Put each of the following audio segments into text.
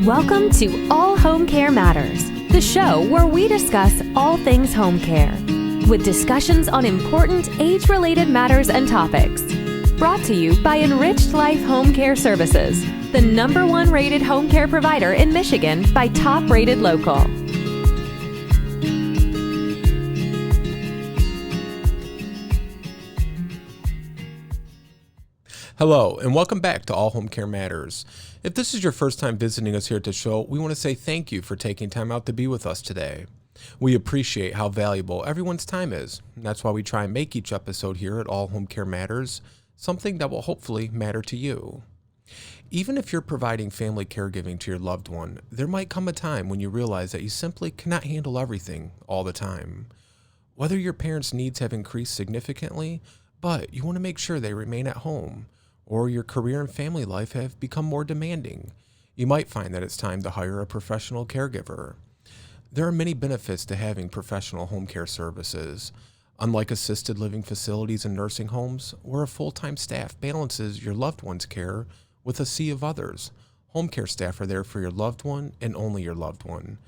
Welcome to All Home Care Matters, the show where we discuss all things home care, with discussions on important age-related matters and topics. Brought to you by Enriched Life Home Care Services, the #1 rated home care provider in Michigan by Top Rated Local. Hello, and welcome back to All Home Care Matters. If this is your first time visiting us here at the show, we want to say thank you for taking time out to be with us today. We appreciate how valuable everyone's time is, and that's why we try and make each episode here at All Home Care Matters something that will hopefully matter to you. Even if you're providing family caregiving to your loved one, there might come a time when you realize that you simply cannot handle everything all the time. Whether your parents' needs have increased significantly, but you want to make sure they remain at home, or your career and family life have become more demanding, you might find that it's time to hire a professional caregiver. There are many benefits to having professional home care services. Unlike assisted living facilities and nursing homes, where a full-time staff balances your loved one's care with a sea of others, home care staff are there for your loved one and only your loved one.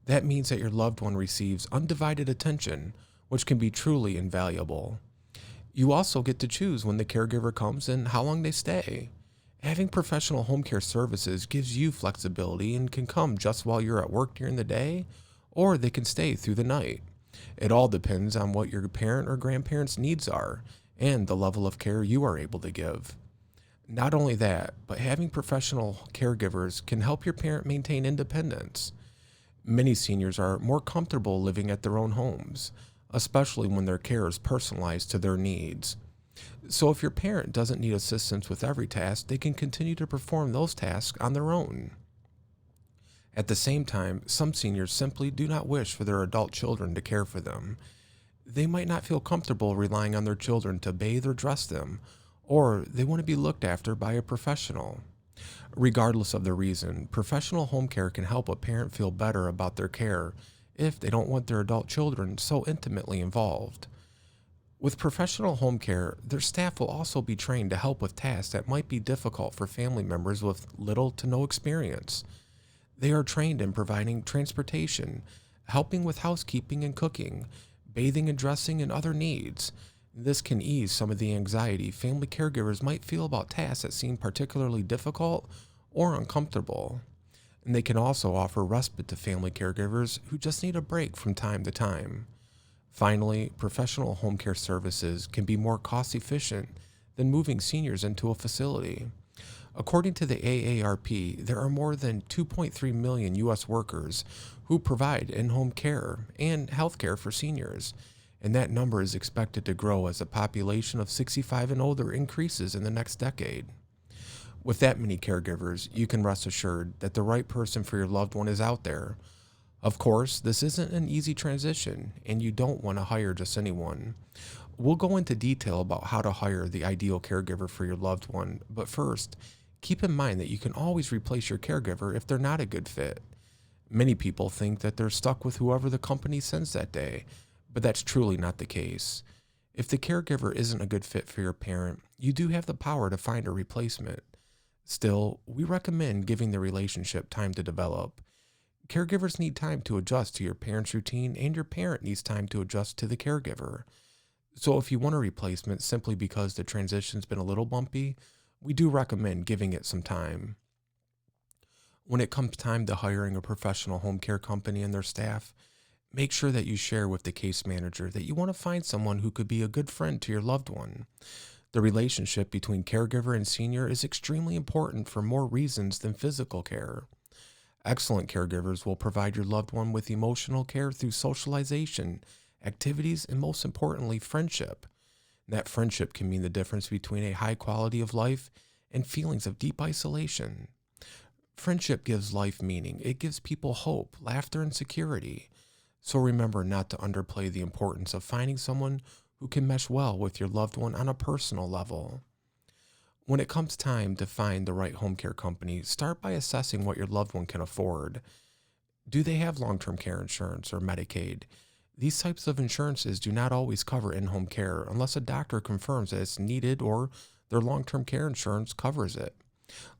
That means that your loved one receives undivided attention, which can be truly invaluable. You also get to choose when the caregiver comes and how long they stay. Having professional home care services gives you flexibility and can come just while you're at work during the day, or they can stay through the night. It all depends on what your parent or grandparents' needs are and the level of care you are able to give. Not only that, but having professional caregivers can help your parent maintain independence. Many seniors are more comfortable living at their own homes, especially when their care is personalized to their needs. So if your parent doesn't need assistance with every task, they can continue to perform those tasks on their own. At the same time, some seniors simply do not wish for their adult children to care for them. They might not feel comfortable relying on their children to bathe or dress them, or they want to be looked after by a professional. Regardless of the reason, professional home care can help a parent feel better about their care if they don't want their adult children so intimately involved. With professional home care, their staff will also be trained to help with tasks that might be difficult for family members with little to no experience. They are trained in providing transportation, helping with housekeeping and cooking, bathing and dressing, and other needs. This can ease some of the anxiety family caregivers might feel about tasks that seem particularly difficult or uncomfortable. And they can also offer respite to family caregivers who just need a break from time to time. Finally, professional home care services can be more cost efficient than moving seniors into a facility. According to the AARP, there are more than 2.3 million U.S. workers who provide in-home care and health care for seniors, and that number is expected to grow as the population of 65 and older increases in the next decade. With that many caregivers, you can rest assured that the right person for your loved one is out there. Of course, this isn't an easy transition, and you don't want to hire just anyone. We'll go into detail about how to hire the ideal caregiver for your loved one, but first, keep in mind that you can always replace your caregiver if they're not a good fit. Many people think that they're stuck with whoever the company sends that day, but that's truly not the case. If the caregiver isn't a good fit for your parent, you do have the power to find a replacement. Still, we recommend giving the relationship time to develop. Caregivers need time to adjust to your parent's routine, and your parent needs time to adjust to the caregiver. So if you want a replacement simply because the transition's been a little bumpy, we do recommend giving it some time. When it comes time to hiring a professional home care company and their staff, make sure that you share with the case manager that you want to find someone who could be a good friend to your loved one. The relationship between caregiver and senior is extremely important for more reasons than physical care. Excellent caregivers will provide your loved one with emotional care through socialization, activities, and most importantly, friendship. That friendship can mean the difference between a high quality of life and feelings of deep isolation. Friendship gives life meaning. It gives people hope, laughter, and security. So remember not to underplay the importance of finding someone who can mesh well with your loved one on a personal level. When it comes time to find the right home care company, start by assessing what your loved one can afford. Do they have long-term care insurance or Medicaid? These types of insurances do not always cover in-home care unless a doctor confirms that it's needed or their long-term care insurance covers it.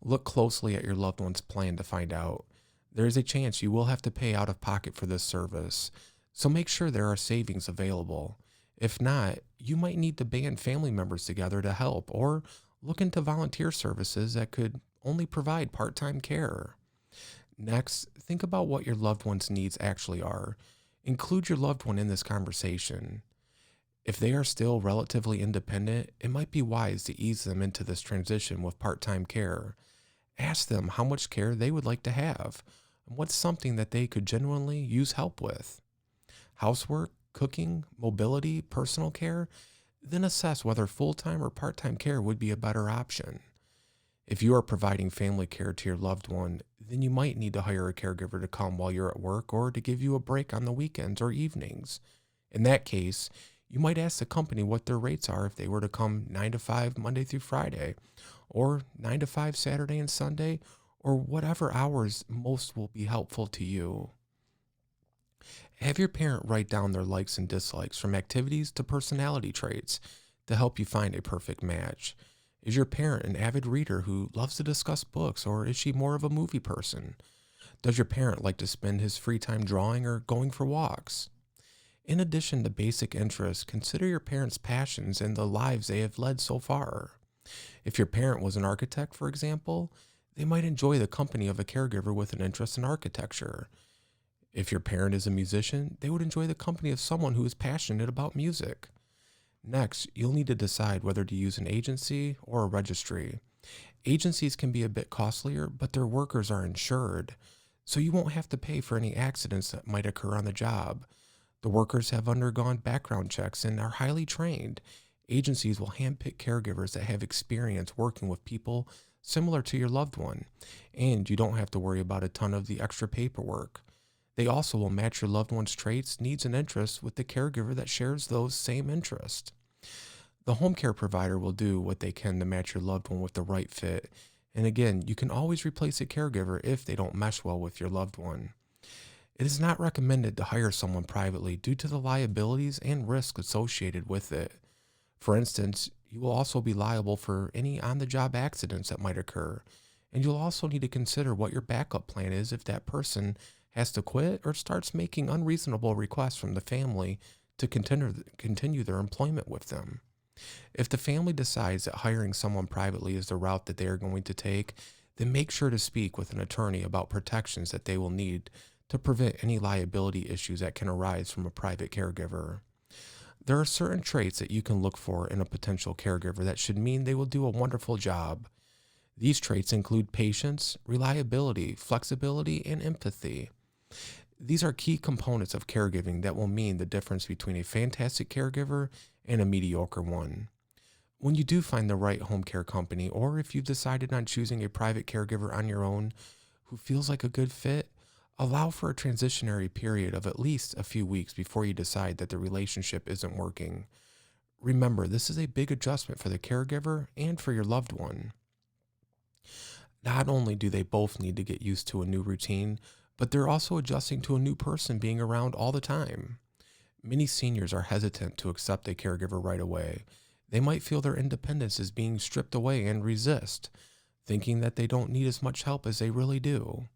Look closely at your loved one's plan to find out. There is a chance you will have to pay out of pocket for this service, so make sure there are savings available. If not, you might need to band family members together to help or look into volunteer services that could only provide part time care. Next, think about what your loved one's needs actually are. Include your loved one in this conversation. If they are still relatively independent, it might be wise to ease them into this transition with part time care. Ask them how much care they would like to have and what's something that they could genuinely use help with. Housework, cooking, mobility, personal care, then assess whether full time or part time care would be a better option. If you are providing family care to your loved one, then you might need to hire a caregiver to come while you're at work or to give you a break on the weekends or evenings. In that case, you might ask the company what their rates are if they were to come 9 to 5 Monday through Friday, or 9 to 5 Saturday and Sunday, or whatever hours most will be helpful to you. Have your parent write down their likes and dislikes from activities to personality traits to help you find a perfect match. Is your parent an avid reader who loves to discuss books, or is she more of a movie person? Does your parent like to spend his free time drawing or going for walks? In addition to basic interests, consider your parents' passions and the lives they have led so far. If your parent was an architect, for example, they might enjoy the company of a caregiver with an interest in architecture. If your parent is a musician, they would enjoy the company of someone who is passionate about music. Next, you'll need to decide whether to use an agency or a registry. Agencies can be a bit costlier, but their workers are insured, so you won't have to pay for any accidents that might occur on the job. The workers have undergone background checks and are highly trained. Agencies will handpick caregivers that have experience working with people similar to your loved one, and you don't have to worry about a ton of the extra paperwork. They also will match your loved one's traits, needs, and interests with the caregiver that shares those same interests. The home care provider will do what they can to match your loved one with the right fit. And again, you can always replace a caregiver if they don't mesh well with your loved one. It is not recommended to hire someone privately due to the liabilities and risks associated with it. For instance, you will also be liable for any on the job accidents that might occur. And you'll also need to consider what your backup plan is if that person has to quit or starts making unreasonable requests from the family to continue their employment with them. If the family decides that hiring someone privately is the route that they are going to take, then make sure to speak with an attorney about protections that they will need to prevent any liability issues that can arise from a private caregiver. There are certain traits that you can look for in a potential caregiver that should mean they will do a wonderful job. These traits include patience, reliability, flexibility, and empathy. These are key components of caregiving that will mean the difference between a fantastic caregiver and a mediocre one. When you do find the right home care company, or if you've decided on choosing a private caregiver on your own who feels like a good fit, allow for a transitionary period of at least a few weeks before you decide that the relationship isn't working. Remember, this is a big adjustment for the caregiver and for your loved one. Not only do they both need to get used to a new routine, but they're also adjusting to a new person being around all the time. Many seniors are hesitant to accept a caregiver right away. They might feel their independence is being stripped away and resist, thinking that they don't need as much help as they really do.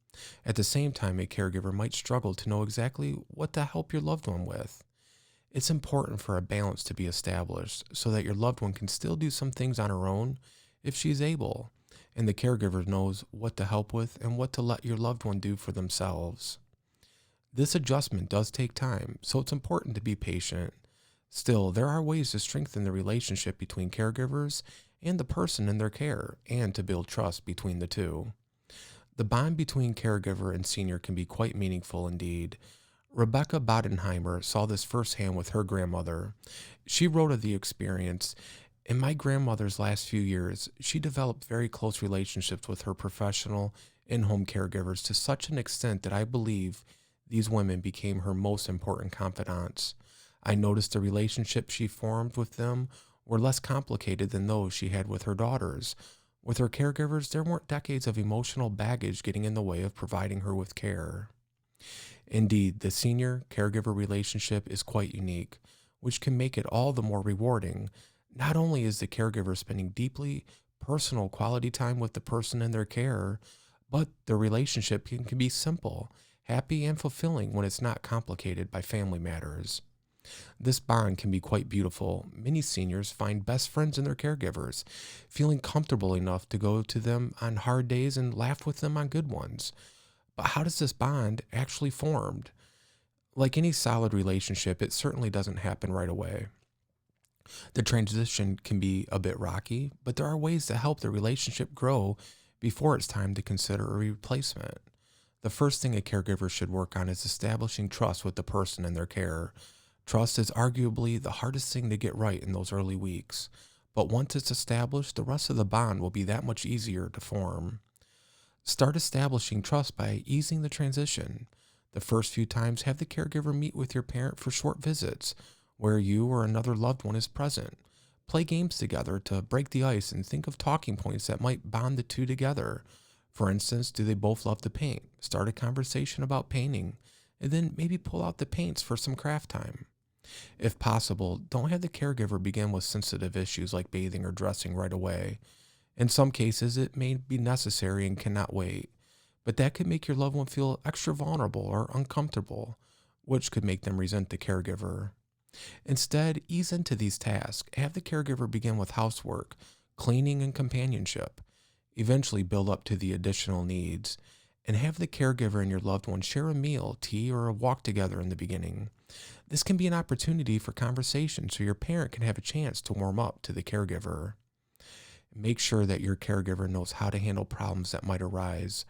At the same time, a caregiver might struggle to know exactly what to help your loved one with. It's important for a balance to be established so that your loved one can still do some things on her own if she's able, and the caregiver knows what to help with and what to let your loved one do for themselves. This adjustment does take time, so it's important to be patient. Still, there are ways to strengthen the relationship between caregivers and the person in their care, and to build trust between the two. The bond between caregiver and senior can be quite meaningful indeed. Rebecca Bodenheimer saw this firsthand with her grandmother. She wrote of the experience. In my grandmother's last few years, she developed very close relationships with her professional in-home caregivers to such an extent that I believe these women became her most important confidants. I noticed the relationships she formed with them were less complicated than those she had with her daughters. With her caregivers, there weren't decades of emotional baggage getting in the way of providing her with care. Indeed, the senior caregiver relationship is quite unique, which can make it all the more rewarding. Not only is the caregiver spending deeply personal quality time with the person in their care, But the relationship can be simple, happy, and fulfilling when it's not complicated by family matters. This bond can be quite beautiful. Many seniors find best friends in their caregivers, feeling comfortable enough to go to them on hard days and laugh with them on good ones. But how does this bond actually formed? Like any solid relationship, it certainly doesn't happen right away. The transition can be a bit rocky, but there are ways to help the relationship grow before it's time to consider a replacement. The first thing a caregiver should work on is establishing trust with the person in their care. Trust is arguably the hardest thing to get right in those early weeks, but once it's established, the rest of the bond will be that much easier to form. Start establishing trust by easing the transition. The first few times, have the caregiver meet with your parent for short visits where you or another loved one is present. Play games together to break the ice and think of talking points that might bond the two together. For instance, do they both love to paint? Start a conversation about painting, and then maybe pull out the paints for some craft time. If possible, don't have the caregiver begin with sensitive issues like bathing or dressing right away. In some cases, it may be necessary and cannot wait, but that could make your loved one feel extra vulnerable or uncomfortable, which could make them resent the caregiver. Instead, ease into these tasks. Have the caregiver begin with housework, cleaning, and companionship. Eventually, build up to the additional needs, and have the caregiver and your loved one share a meal, tea, or a walk together in the beginning. This can be an opportunity for conversation so your parent can have a chance to warm up to the caregiver. Make sure that your caregiver knows how to handle problems that might arise.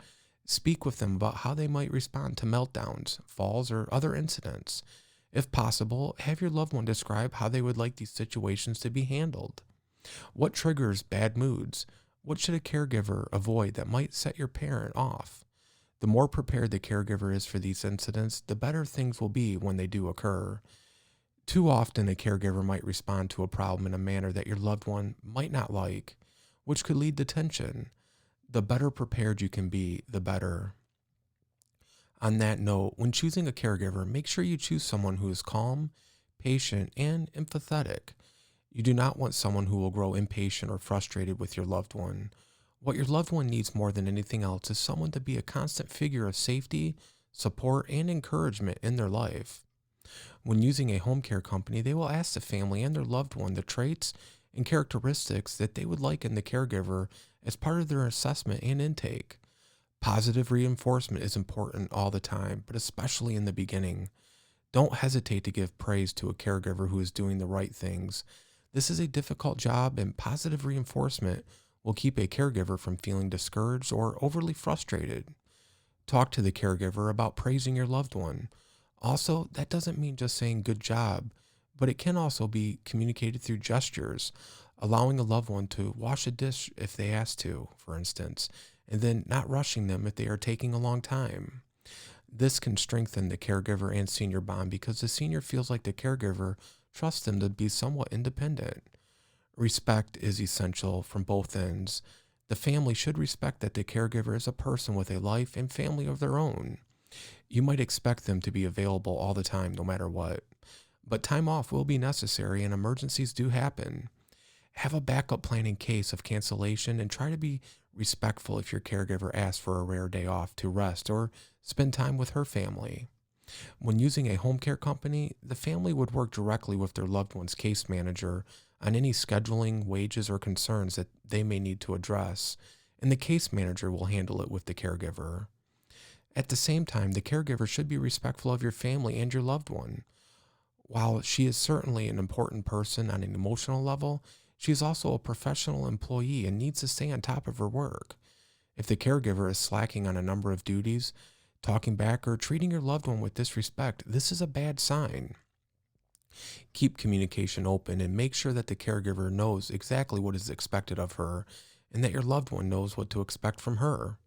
Speak with them about how they might respond to meltdowns, falls, or other incidents. If possible, have your loved one describe how they would like these situations to be handled. What triggers bad moods? What should a caregiver avoid that might set your parent off? The more prepared the caregiver is for these incidents, the better things will be when they do occur. Too often, a caregiver might respond to a problem in a manner that your loved one might not like, which could lead to tension. The better prepared you can be, the better. On that note, when choosing a caregiver, make sure you choose someone who is calm, patient, and empathetic. You do not want someone who will grow impatient or frustrated with your loved one. What your loved one needs more than anything else is someone to be a constant figure of safety, support, and encouragement in their life. When using a home care company, they will ask the family and their loved one the traits and characteristics that they would like in the caregiver as part of their assessment and intake. Positive reinforcement is important all the time, but especially in the beginning. Don't hesitate to give praise to a caregiver who is doing the right things. This is a difficult job, and positive reinforcement will keep a caregiver from feeling discouraged or overly frustrated. Talk to the caregiver about praising your loved one. Also, that doesn't mean just saying good job, but it can also be communicated through gestures, allowing a loved one to wash a dish if they ask to, for instance, and then not rushing them if they are taking a long time. This can strengthen the caregiver and senior bond because the senior feels like the caregiver trusts them to be somewhat independent. Respect is essential from both ends. The family should respect that the caregiver is a person with a life and family of their own. You might expect them to be available all the time, no matter what. But time off will be necessary and emergencies do happen. Have a backup plan in case of cancellation and try to be respectful if your caregiver asks for a rare day off to rest or spend time with her family. When using a home care company, the family would work directly with their loved one's case manager on any scheduling, wages, or concerns that they may need to address, and the case manager will handle it with the caregiver. At the same time, the caregiver should be respectful of your family and your loved one. While she is certainly an important person on an emotional level, she is also a professional employee and needs to stay on top of her work. If the caregiver is slacking on a number of duties, talking back, or treating your loved one with disrespect, this is a bad sign. Keep communication open and make sure that the caregiver knows exactly what is expected of her and that your loved one knows what to expect from her.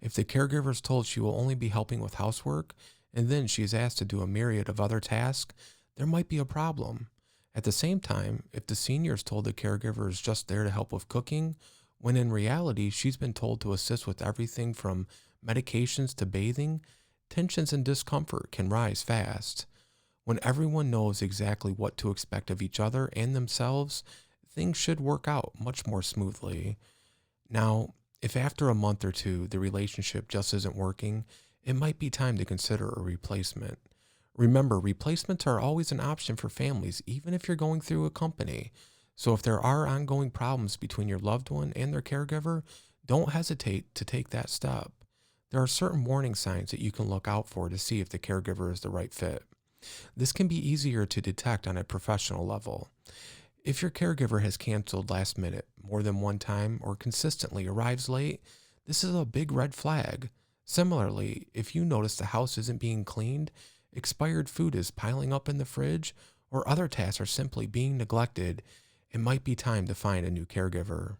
If the caregiver is told she will only be helping with housework and then she is asked to do a myriad of other tasks, there might be a problem. At the same time, if the senior is told the caregiver is just there to help with cooking, when in reality she's been told to assist with everything from medications to bathing, tensions and discomfort can rise fast. When everyone knows exactly what to expect of each other and themselves, things should work out much more smoothly. Now, If after a month or two the relationship just isn't working, it might be time to consider a replacement. Remember, replacements are always an option for families, even if you're going through a company. So if there are ongoing problems between your loved one and their caregiver, don't hesitate to take that step. There are certain warning signs that you can look out for to see if the caregiver is the right fit. This can be easier to detect on a professional level. If your caregiver has canceled last minute more than one time or consistently arrives late, this is a big red flag. Similarly, if you notice the house isn't being cleaned, expired food is piling up in the fridge, or other tasks are simply being neglected, it might be time to find a new caregiver.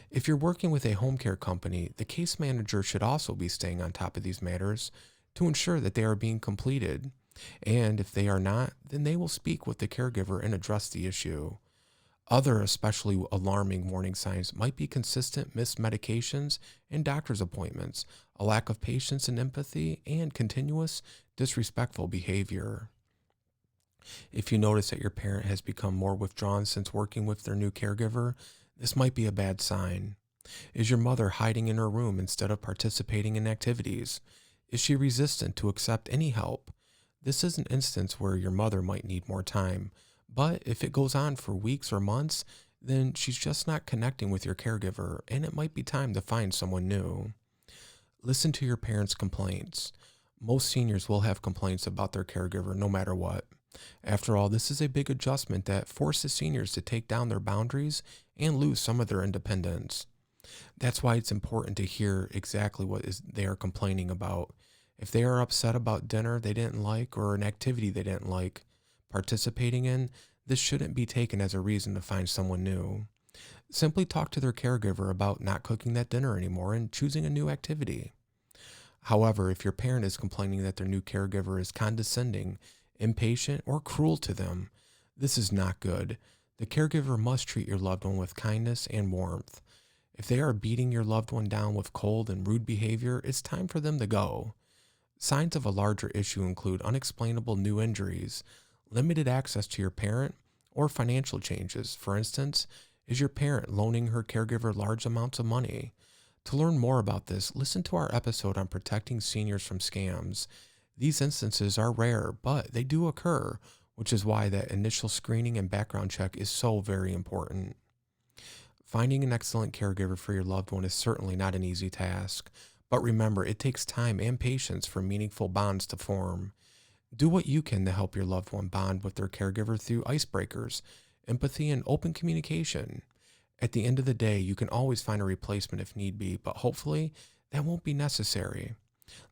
If you're working with a home care company, the case manager should also be staying on top of these matters to ensure that they are being completed. And if they are not, then they will speak with the caregiver and address the issue. Other especially alarming warning signs might be consistent missed medications and doctor's appointments, a lack of patience and empathy, and continuous disrespectful behavior. If you notice that your parent has become more withdrawn since working with their new caregiver, this might be a bad sign. Is your mother hiding in her room instead of participating in activities? Is she resistant to accept any help? This is an instance where your mother might need more time. But if it goes on for weeks or months, then she's just not connecting with your caregiver, and it might be time to find someone new. Listen to your parents' complaints. Most seniors will have complaints about their caregiver no matter what. After all, this is a big adjustment that forces seniors to take down their boundaries and lose some of their independence. That's why it's important to hear exactly what they are complaining about. If they are upset about dinner they didn't like or an activity they didn't like participating in, this shouldn't be taken as a reason to find someone new. Simply talk to their caregiver about not cooking that dinner anymore and choosing a new activity. However, if your parent is complaining that their new caregiver is condescending, impatient, or cruel to them, this is not good. The caregiver must treat your loved one with kindness and warmth. If they are beating your loved one down with cold and rude behavior, it's time for them to go. Signs of a larger issue include unexplainable new injuries, limited access to your parent, or financial changes. For instance, is your parent loaning her caregiver large amounts of money? To learn more about this, listen to our episode on protecting seniors from scams. These instances are rare, but they do occur, which is why that initial screening and background check is so very important. Finding an excellent caregiver for your loved one is certainly not an easy task, but remember, it takes time and patience for meaningful bonds to form. Do what you can to help your loved one bond with their caregiver through icebreakers, empathy, and open communication. At the end of the day, you can always find a replacement if need be, but hopefully that won't be necessary.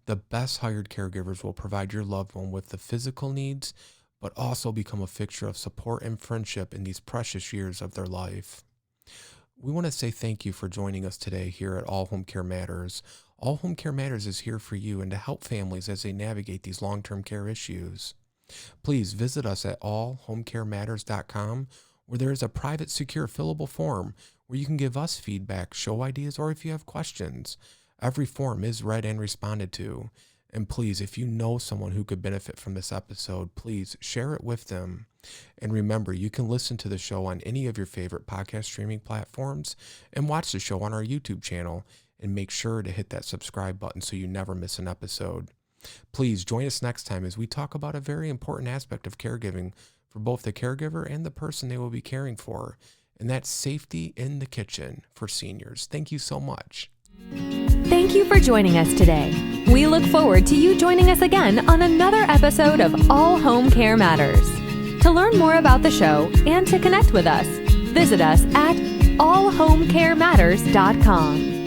The best hired caregivers will provide your loved one with the physical needs, but also become a fixture of support and friendship in these precious years of their life. We want to say thank you for joining us today here at All Home Care Matters. All Home Care Matters is here for you and to help families as they navigate these long-term care issues. Please visit us at allhomecarematters.com, where there is a private, secure, fillable form where you can give us feedback, show ideas, or if you have questions. Every form is read and responded to. And please, if you know someone who could benefit from this episode, please share it with them. And remember, you can listen to the show on any of your favorite podcast streaming platforms and watch the show on our YouTube channel. And make sure to hit that subscribe button so you never miss an episode. Please join us next time as we talk about a very important aspect of caregiving for both the caregiver and the person they will be caring for, and that's safety in the kitchen for seniors. Thank you so much. Thank you for joining us today. We look forward to you joining us again on another episode of All Home Care Matters. To learn more about the show and to connect with us, visit us at allhomecarematters.com.